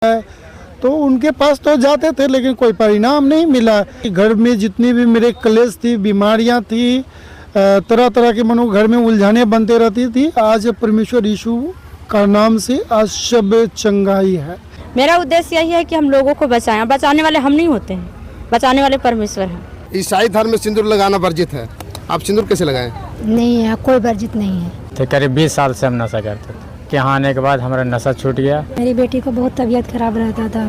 तो उनके पास तो जाते थे लेकिन कोई परिणाम नहीं मिला। घर में जितनी भी मेरे क्लेश थी, बीमारियां थी, तरह तरह के मनो घर में उलझाने बनते रहती थी, आज परमेश्वर यीशु का नाम से आज सब चंगाई है। मेरा उद्देश्य यही है कि हम लोगों को बचाएं। बचाने वाले हम नहीं होते हैं, बचाने वाले परमेश्वर हैं। ईसाई धर्म में सिंदूर लगाना वर्जित है, आप सिंदूर कैसे लगाएं? नहीं है, कोई वर्जित नहीं है। तो करीब 20 साल से हम नशा करते थे, कि यहाँ आने के बाद हमारा नशा छूट गया। मेरी बेटी को बहुत तबीयत खराब रहता था,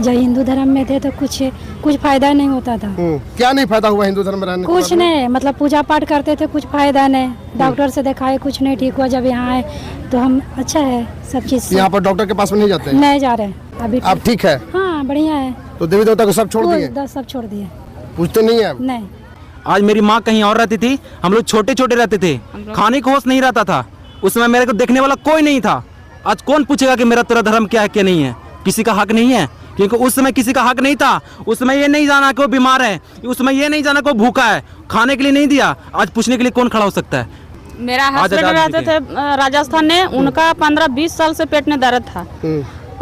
जब हिंदू धर्म में थे तो कुछ फायदा नहीं होता था। क्या नहीं फायदा हुआ हिंदू धर्म में रहने? कुछ नहीं, मतलब पूजा पाठ करते थे, कुछ फायदा नहीं। डॉक्टर से दिखाए, कुछ नहीं ठीक हुआ। जब यहाँ आए तो हम अच्छा है सब चीज। यहाँ पर डॉक्टर के पास में नहीं जाते हैं? नहीं जा रहे अभी। आप ठीक है? हाँ, बढ़िया है। तो देवी देवता को सब छोड़ दिए? सब छोड़ दिए, पूछते नहीं है? नहीं। आज मेरी माँ कहीं और रहती थी, हम लोग छोटे छोटे रहते थे, खाने को होश नहीं रहता था। उस समय मेरे को देखने वाला कोई नहीं था। आज कौन पूछेगा कि मेरा तेरा धर्म क्या है क्या नहीं है? किसी का हक नहीं है, क्योंकि उस समय किसी का हक नहीं था। उस समय ये नहीं जाना कि वो बीमार है, उस समय ये नहीं जाना कि वो भूखा है, खाने के लिए नहीं दिया। आज पूछने के लिए कौन खड़ा हो सकता है? मेरा हस्बैंड रहते थे राजस्थान में, उनका 15-20 साल से पेट में दर्द था।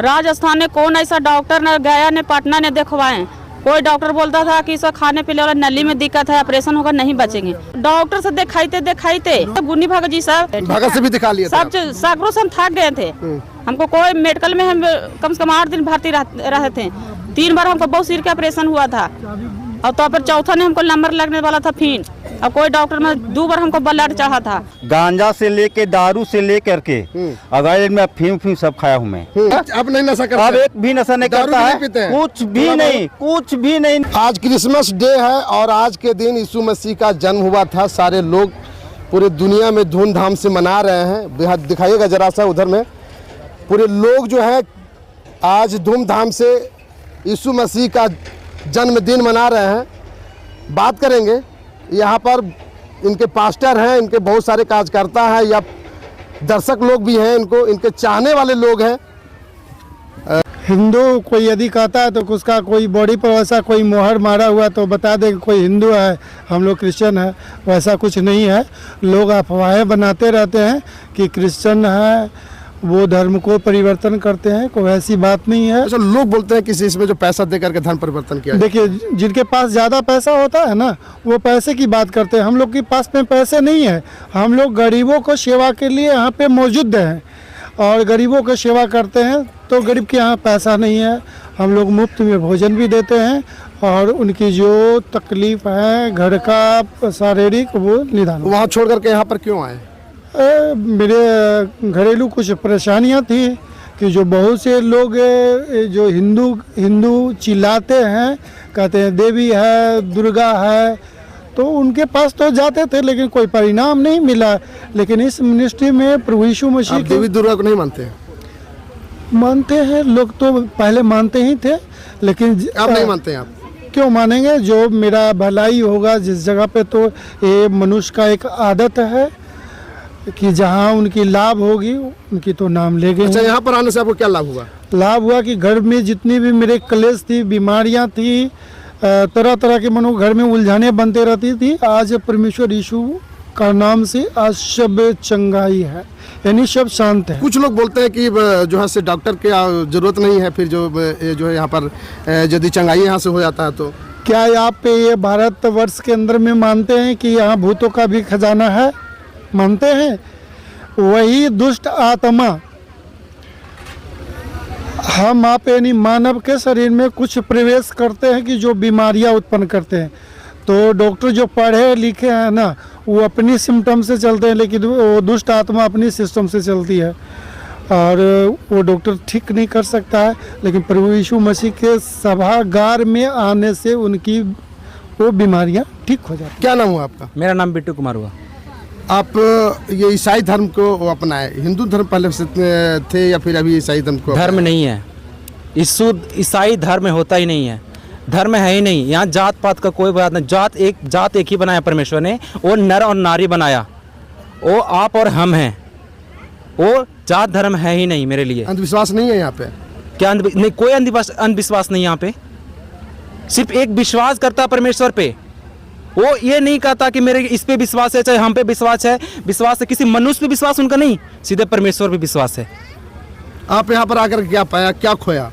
राजस्थान में कौन ऐसा डॉक्टर न गया, न पटना ने दिखवाए। कोई डॉक्टर बोलता था कि इसका खाने पीने वाला नली में दिक्कत है, ऑपरेशन होगा, नहीं बचेंगे। डॉक्टर से दिखाते गुनी भगत जी साहब भगत से भी दिखा लिया, सब सैकड़ों से हम थक गए थे। हमको कोई मेडिकल में हम कम से कम 8 दिन भर्ती रहे थे। 3 बार हमको बहुत सिर का ऑपरेशन हुआ था, और तो फिर चौथा ने हमको नंबर लगने वाला था फिर। और कोई डॉक्टर में 2 बार हमको ब्लड चढ़ा था। गांजा से लेके दारू से लेकर के अगर मैं फीम सब खाया हूँ मैं। अब नहीं नशा करता? अब एक भी नशा नहीं करता है, कुछ भी नहीं। आज क्रिसमस डे है और आज के दिन यीशु मसीह का जन्म हुआ था। सारे लोग पूरे दुनिया में धूमधाम से मना रहे हैं। बेहद दिखाइएगा जरा सा उधर में, पूरे लोग जो है आज धूमधाम से यीशु मसीह का जन्मदिन मना रहे हैं। बात करेंगे, यहाँ पर इनके पास्टर हैं, इनके बहुत सारे कार्यकर्ता हैं या दर्शक लोग भी हैं, इनके चाहने वाले लोग हैं। हिंदू कोई यदि कहता है तो उसका कोई बॉडी पर वैसा कोई मोहर मारा हुआ तो बता दे कि कोई हिंदू है, हम लोग क्रिश्चियन है, वैसा कुछ नहीं है। लोग अफवाहें बनाते रहते हैं कि क्रिश्चियन है वो धर्म को परिवर्तन करते हैं, कोई ऐसी बात नहीं है। अच्छा, लोग बोलते हैं कि इसमें जो पैसा दे करके धर्म परिवर्तन किया। देखिए, जिनके पास ज़्यादा पैसा होता है ना, वो पैसे की बात करते हैं। हम लोग के पास में पैसे नहीं है, हम लोग गरीबों को सेवा के लिए यहाँ पे मौजूद हैं और गरीबों को सेवा करते हैं। तो गरीब के यहाँ पैसा नहीं है, हम लोग मुफ्त में भोजन भी देते हैं और उनकी जो तकलीफ है घर का शारीरिक वो निदान। वहाँ छोड़ करके यहाँ पर क्यों आए? मेरे घरेलू कुछ परेशानियां थी कि जो बहुत से लोग जो हिंदू चिल्लाते हैं, कहते हैं देवी है, दुर्गा है, तो उनके पास तो जाते थे लेकिन कोई परिणाम नहीं मिला। लेकिन इस मिनिस्ट्री में प्रभु यीशु मसीह देवी दुर्गा को नहीं मानते? मानते हैं लोग, तो पहले मानते ही थे, लेकिन आप नहीं मानते हैं? आप क्यों मानेंगे? जो मेरा भलाई होगा जिस जगह पे, तो ये मनुष्य का एक आदत है कि जहाँ उनकी लाभ होगी उनकी तो नाम लेंगे। अच्छा, यहाँ पर आने से आपको क्या लाभ हुआ? लाभ हुआ कि घर में जितनी भी मेरे क्लेश थी, बीमारियां थी, तरह तरह के मनो घर में उलझाने बनते रहती थी, आज परमेश्वर यीशु का नाम से आज सब चंगाई है, यानी सब शांत है। कुछ लोग बोलते हैं कि जो है से डॉक्टर की जरूरत नहीं है, फिर जो है यहाँ पर यदि चंगाई यहाँ से हो जाता है तो। क्या आप ये भारतवर्ष के अंदर में मानते हैं कि यहाँ भूतों का भी खजाना है? मानते हैं? वही दुष्ट आत्मा हम आप यानी मानव के शरीर में कुछ प्रवेश करते हैं कि जो बीमारियां उत्पन्न करते हैं। तो डॉक्टर जो पढ़े लिखे हैं ना, वो अपनी सिम्टम से चलते हैं, लेकिन वो दुष्ट आत्मा अपनी सिस्टम से चलती है और वो डॉक्टर ठीक नहीं कर सकता है। लेकिन प्रभु यीशु मसीह के सभागार में आने से उनकी वो बीमारियां ठीक हो जाती। क्या नाम हुआ आपका? मेरा नाम बिट्टू कुमार हुआ। आप ये ईसाई धर्म को अपनाए, हिंदू धर्म पहले से थे या फिर अभी ईसाई धर्म को? धर्म नहीं है, ईसाई धर्म होता ही नहीं है, धर्म है ही नहीं। यहाँ जात पात का कोई बात नहीं। जात एक ही बनाया परमेश्वर ने, वो नर और नारी बनाया, वो आप और हम हैं। वो जात धर्म है ही नहीं मेरे लिए। अंधविश्वास नहीं है यहाँ पे? क्या नहीं, कोई अंधविश्वास नहीं यहाँ पे। सिर्फ एक विश्वास करता परमेश्वर पे। वो ये नहीं कहता कि मेरे इस पे विश्वास है, चाहे हम पे विश्वास है किसी मनुष्य पे विश्वास उनका नहीं, सीधे परमेश्वर पे विश्वास है। आप यहाँ पर आकर क्या पाया, क्या खोया?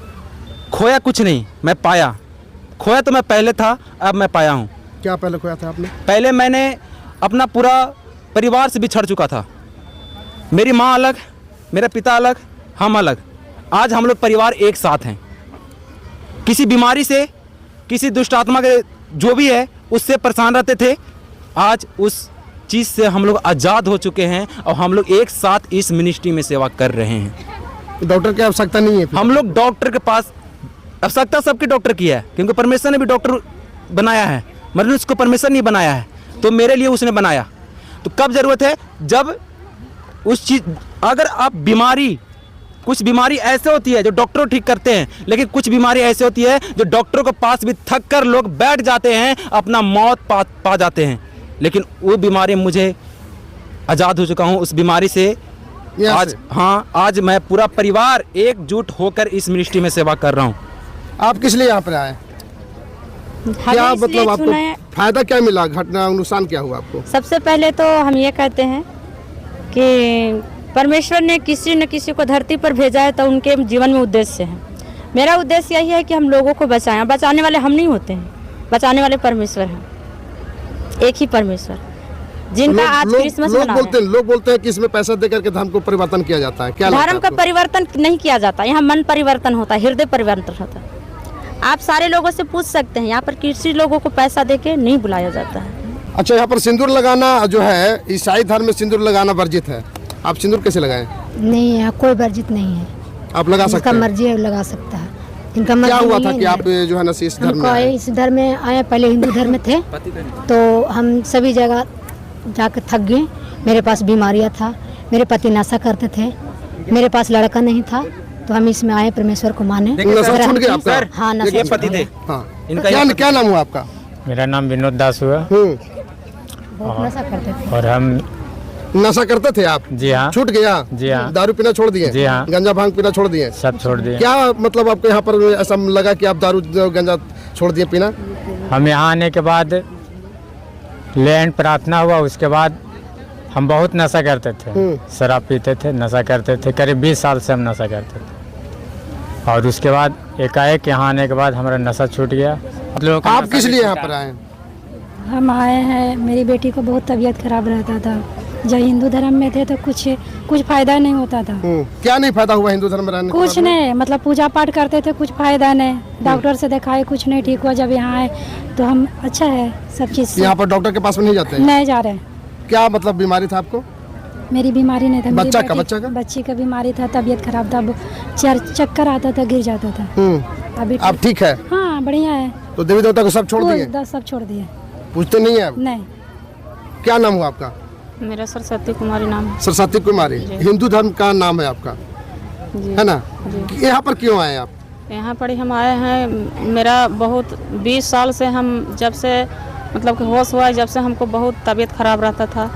खोया कुछ नहीं, मैं पाया। खोया तो मैं पहले था, अब मैं पाया हूँ। क्या पहले खोया था आपने? पहले मैंने अपना पूरा परिवार से बिछड़ चुका था। मेरी माँ अलग, मेरा पिता अलग, हम अलग। आज हम लोग परिवार एक साथ हैं। किसी बीमारी से, किसी दुष्ट आत्मा के जो भी है उससे परेशान रहते थे, आज उस चीज़ से हम लोग आज़ाद हो चुके हैं और हम लोग एक साथ इस मिनिस्ट्री में सेवा कर रहे हैं। डॉक्टर की आवश्यकता नहीं है फिर? हम लोग डॉक्टर के पास, आवश्यकता सबके डॉक्टर की है, क्योंकि परमेश्वर ने भी डॉक्टर बनाया है, मगर उसको परमेश्वर नहीं बनाया है, तो मेरे लिए उसने बनाया। तो कब ज़रूरत है? जब उस चीज़, अगर आप बीमारी, कुछ बीमारी ऐसे होती है जो डॉक्टर ठीक करते हैं, लेकिन कुछ बीमारी ऐसे होती है जो डॉक्टरों के पास भी थक कर लोग बैठ जाते हैं, अपना मौत पा जाते हैं। लेकिन वो बीमारी, मुझे आज़ाद हो चुका हूँ उस बीमारी से। आज, हाँ, आज मैं पूरा परिवार एकजुट होकर इस मिनिस्ट्री में सेवा कर रहा हूँ। आप किस लिए यहाँ पर आए? क्या मतलब आपको फायदा क्या मिला? घटना नुकसान क्या हुआ आपको? सबसे पहले तो हम ये कहते हैं कि परमेश्वर ने किसी न किसी को धरती पर भेजा है तो उनके जीवन में उद्देश्य है। मेरा उद्देश्य यही है कि हम लोगों को बचाएं। बचाने वाले हम नहीं होते हैं, बचाने वाले परमेश्वर हैं, एक ही परमेश्वर, जिनका आज क्रिसमस मना रहे हैं। लोग बोलते हैं कि इसमें पैसा दे करके धर्म को परिवर्तन किया जाता है। क्या धर्म का परिवर्तन नहीं किया जाता, यहाँ मन परिवर्तन होता है, हृदय परिवर्तन होता है। आप सारे लोगों से पूछ सकते हैं, यहाँ पर किसी लोगों को पैसा देके नहीं बुलाया जाता है। अच्छा, यहाँ पर सिंदूर लगाना जो है, ईसाई धर्म में सिंदूर लगाना वर्जित है। आप सिंदूर कैसे लगाएं? नहीं, यहाँ कोई वर्जित नहीं है, आप लगा सकते हैं? मर्जी है लगा सकता है। इनका क्या हुआ था कि आप जो है ना इस धर्म में आए? इस धर्म में आए, पहले हिंदू धर्म में थे, तो हम सभी जगह जाकर थक गए। मेरे पास बीमारियाँ था, मेरे पति नशा करते थे, मेरे पास लड़का नहीं था, तो हम इसमें आए, परमेश्वर को माने। नशा छूट गया आपका? हाँ, नशा पति थे। हाँ, क्या नाम हुआ आपका? मेरा नाम विनोद दास हुआ। बहुत नशा करते थे। और हम नशा करते थे आप? जी हाँ। छूट गया? जी हाँ। दारू पीना छोड़ दिए? जी हाँ। गंजा भांग पीना छोड़ दिए? सब छोड़ दिए। क्या मतलब आपको यहाँ पर ऐसा लगा कि आप दारू गंजा छोड़ दिए पीना? हम यहाँ आने के बाद लैंड प्रार्थना हुआ, उसके बाद हम बहुत नशा करते थे, शराब पीते थे, नशा करते थे। करीब 20 साल से हम नशा करते थे, और उसके बाद एकाएक यहाँ आने के बाद हमारा नशा छूट गया। आप किस लिए यहाँ पर आए? हम आए हैं, मेरी बेटी को बहुत तबीयत खराब रहता था। जब हिंदू धर्म में थे तो कुछ फायदा नहीं होता था। क्या नहीं फायदा हुआ हिंदू धर्म में रहने? कुछ नहीं, मतलब पूजा पाठ करते थे, कुछ फायदा नहीं। डॉक्टर से दिखाए, कुछ नहीं ठीक हुआ। जब यहाँ आए तो हम, अच्छा है सब चीज़। यहाँ पर डॉक्टर के पास में नहीं जाते? नहीं जा रहे। क्या मतलब बीमारी था आपको? मेरी बीमारी नहीं था, बच्ची का बीमारी था, तबीयत खराब था, चक्कर आता था, गिर जाता था। अभी आप ठीक है? हाँ, बढ़िया है। तो देवी देवता को सब छोड़ दिए? सब छोड़ दिए। पूछते नहीं है? नहीं। क्या नाम हुआ आपका? मेरा सरस्वती कुमारी नाम है। सरस्वती कुमारी, हिंदू धर्म का नाम है आपका, है ना? यहाँ पर क्यों आए आप? यहाँ पर हम आए हैं, मेरा बहुत 20 साल से, हम जब से मतलब कि होश हुआ, जब से हमको बहुत तबीयत खराब रहता था।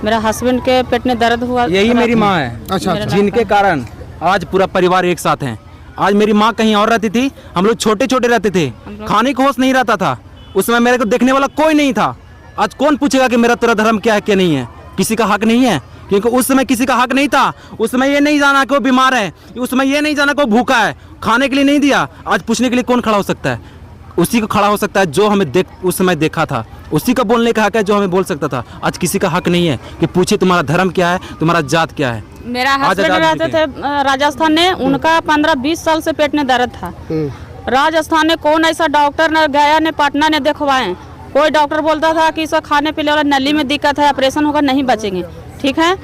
मेरा हस्बैंड के पेट में दर्द हुआ। यही मेरी माँ है। अच्छा। जिनके कारण आज पूरा परिवार एक साथ है। आज मेरी माँ कहीं और रहती थी, हम लोग छोटे छोटे रहते थे, खाने को होश नहीं रहता था, उस समय मेरे को देखने वाला कोई नहीं था। आज कौन पूछेगा कि मेरा तेरा धर्म क्या है क्या नहीं है? किसी का हक नहीं है, क्योंकि उस समय किसी का हक नहीं था। उस समय ये नहीं जाना कि वो बीमार है, उस समय ये नहीं जाना कि वो भूखा है, खाने के लिए नहीं दिया। आज पूछने के लिए कौन खड़ा हो सकता है? उसी को खड़ा हो सकता है जो हमें उस समय देखा था। उसी का बोलने का हक है जो हमें बोल सकता था। आज किसी का हक नहीं है कि पूछे तुम्हारा धर्म क्या है, तुम्हारा जात क्या है। मेरा हस्बैंड रहते थे राजस्थान में, उनका 15-20 साल से पेट में दर्द था। राजस्थान में कौन ऐसा डॉक्टर न गया, ने पटना ने दिखवाए। कोई डॉक्टर बोलता था कि इसको खाने पीने वाला नली में दिक्कत है, ऑपरेशन होगा, नहीं बचेंगे। ठीक है,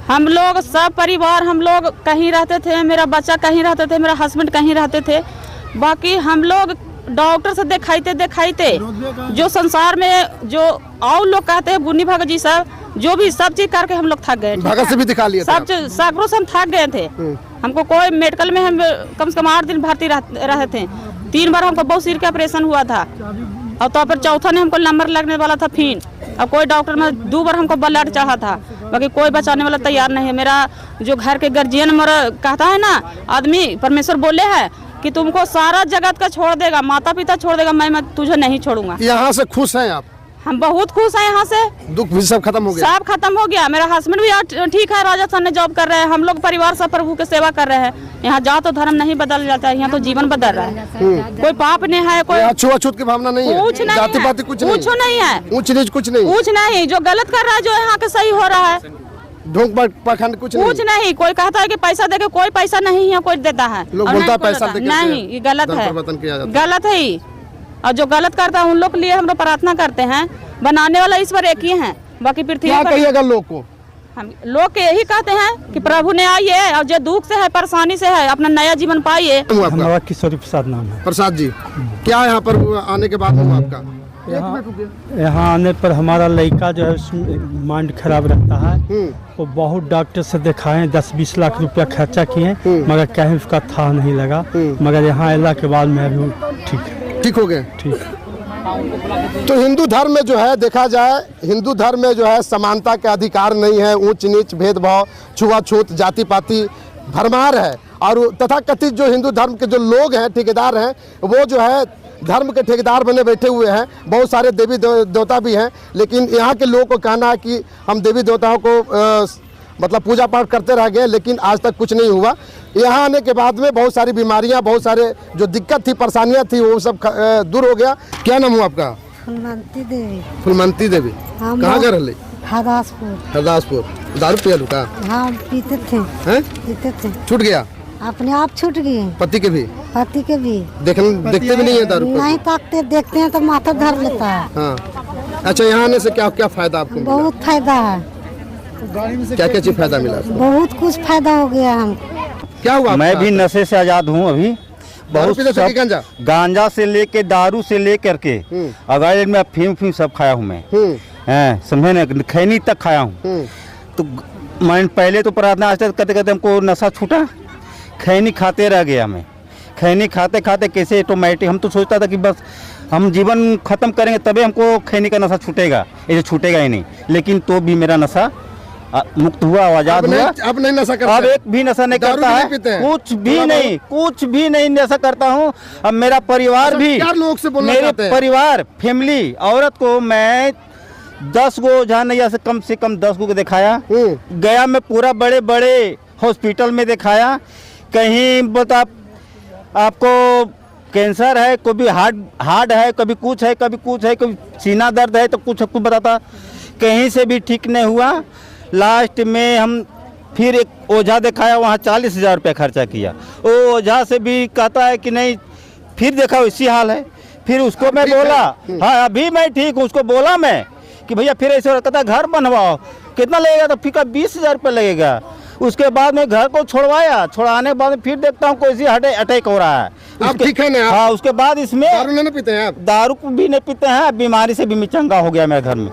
हम लोग सब परिवार, हम लोग कहीं रहते थे, मेरा बच्चा कहीं रहते थे, मेरा हस्बैंड कहीं रहते थे। बाकी हम लोग डॉक्टर से दिखाते जो संसार में जो और लोग कहते हैं गुनी भगत जी सब, जो भी सब चीज करके हम लोग थक गए। भगत से भी दिखा लिया, सब सैकड़ों से हम थक गए थे। हमको कोई मेडिकल में हम कम से कम 8 दिन भर्ती रहे थे। 3 बार हमको बहुत सिर का ऑपरेशन हुआ था, और तो फिर चौथा ने हमको नंबर लगने वाला था फिर। अब कोई डॉक्टर में 2 बार हमको ब्लड चाहा था, बाकी कोई बचाने वाला तैयार नहीं है। मेरा जो घर के गार्जियन मेरा कहता है ना, आदमी परमेश्वर बोले है कि तुमको सारा जगत का छोड़ देगा, माता पिता छोड़ देगा, मैं तुझे नहीं छोड़ूंगा। यहाँ से खुश हैं आप? हम बहुत खुश हैं यहाँ से। दुख भी सब खत्म हो गया? सब खत्म हो गया। मेरा हस्बैंड भी यहाँ ठीक है, राजस्थान में जॉब कर रहे हैं। हम लोग परिवार सब प्रभु की सेवा कर रहे हैं। यहाँ जाओ तो धर्म नहीं बदल जाता है, यहाँ तो जीवन बदल रहा है। कोई पाप नहीं है, कोई छुआछूत की भावना नहीं है, कुछ नहीं जाति है, पाति कुछ नहीं है, ऊंच नीच कुछ नहीं, कुछ नहीं। जो गलत कर रहा है, जो यहाँ के सही हो रहा है, ढोंग पाखंड कुछ नहीं। कोई कहता है कि पैसा देके, कोई पैसा नहीं है, कोई देता है। लोग बोलता है पैसा देके नहीं, ये गलत है, गलत है ही। और जो गलत करता है उन लोग के लिए हम लोग प्रार्थना करते हैं। बनाने वाला ईश्वर एक ही है, बाकी पृथ्वी क्या कहिएगा लोग को? हम लोग के यही कहते हैं कि प्रभु ने आइए और जो दुख से है, परेशानी से है, अपना नया जीवन पाइए। हमारा किशोरी प्रसाद नाम है। प्रसाद जी, क्या यहाँ पर आने के बाद हुआ आपका? यहाँ आने पर हमारा लड़का जो है माइंड खराब रहता है। वो बहुत डॉक्टर से दिखाए, 10-20 लाख रुपया खर्चा किए, मगर कहीं उसका था नहीं लगा। मगर यहाँ आने के बाद मैं अभी ठीक हो गए। ठीक। तो हिंदू धर्म में जो है देखा जाए, हिंदू धर्म में जो है समानता के अधिकार नहीं है, ऊंच नीच, भेदभाव, छुआछूत, जाति पाति भरमार है। और तथा कथित जो हिंदू धर्म के जो लोग हैं, ठेकेदार हैं, वो जो है धर्म के ठेकेदार बने बैठे हुए हैं। बहुत सारे देवी देवता भी हैं, लेकिन यहाँ के लोगों को कहना है कि हम देवी देवताओं को मतलब पूजा पाठ करते रह गए, लेकिन आज तक कुछ नहीं हुआ। यहाँ आने के बाद में बहुत सारी बीमारियाँ, बहुत सारे जो दिक्कत थी, परेशानियाँ थी, वो सब दूर हो गया। क्या नाम हुआ आपका? फुलमंती देवी। फुलमंती देवी, कहाँ घर है? हरदासपुर। दारू पिया लुका? हाँ, पीते थे। हैं? पीते थे। छूट गया? अपने आप छूट गए। पति के भी? पति के भी। देखते भी नहीं है दारू? नहीं ताकते, देखते हैं तो माथा धर लेता है। हाँ। अच्छा, यहाँ आने से क्या क्या फायदा आपको? बहुत फायदा है। क्या क्या चीज फायदा मिला? बहुत कुछ फायदा हो गया हमको। क्या हुआ? मैं भी नशे से आजाद हूँ अभी। बहुत गांजा? गांजा से लेके दारू से लेकर के अगर मैं अफीम सब खाया हूँ मैं, समझे ना, खैनी तक खाया हूँ। तो मैं पहले तो प्रार्थना आज तक करते करते हमको नशा छूटा, खैनी खाते रह गया मैं। खैनी खाते खाते कैसे ऑटोमेटिक, हम तो सोचता था कि बस हम जीवन खत्म करेंगे तभी हमको खैनी का नशा छूटेगा, ऐसे छूटेगा ही नहीं। लेकिन तो भी मेरा नशा मुक्त हुआ, आजाद हुआ। अब नहीं नशा करता? अब एक भी नशा नहीं करता है, कुछ भी नहीं नशा करता हूँ। अब मेरा परिवार भी, मेरे परिवार फैमिली औरत को मैं 10 गो ओझा नहीं से कम 10 गो दिखाया। गया मैं पूरा बड़े बड़े हॉस्पिटल में दिखाया। कहीं बता आपको कैंसर है, कभी हार्ट है, कभी कुछ है, कभी सीना दर्द है, तो कुछ आपको बताता, कहीं से भी ठीक नहीं हुआ। लास्ट में हम फिर एक ओझा दिखाया, वहाँ 40,000 रुपया खर्चा किया। वो ओझा से भी कहता है कि नहीं, फिर देखा इसी हाल है। फिर उसको मैं बोला, हाँ अभी मैं ठीक हूँ, उसको बोला मैं कि भैया फिर ऐसे कहता घर बनवाओ, कितना लगेगा? तो फिर 20,000 रुपया लगेगा। उसके बाद में घर को छुड़वाया, छुड़ाने के बाद फिर देखता हूँ कोई अटैक हो रहा है। आप ठीक है ना? हाँ, उसके बाद इसमें दारू नहीं पीते हैं आप? दारू भी नहीं पीते हैं, बीमारी से भी चंगा हो गया मेरे घर में।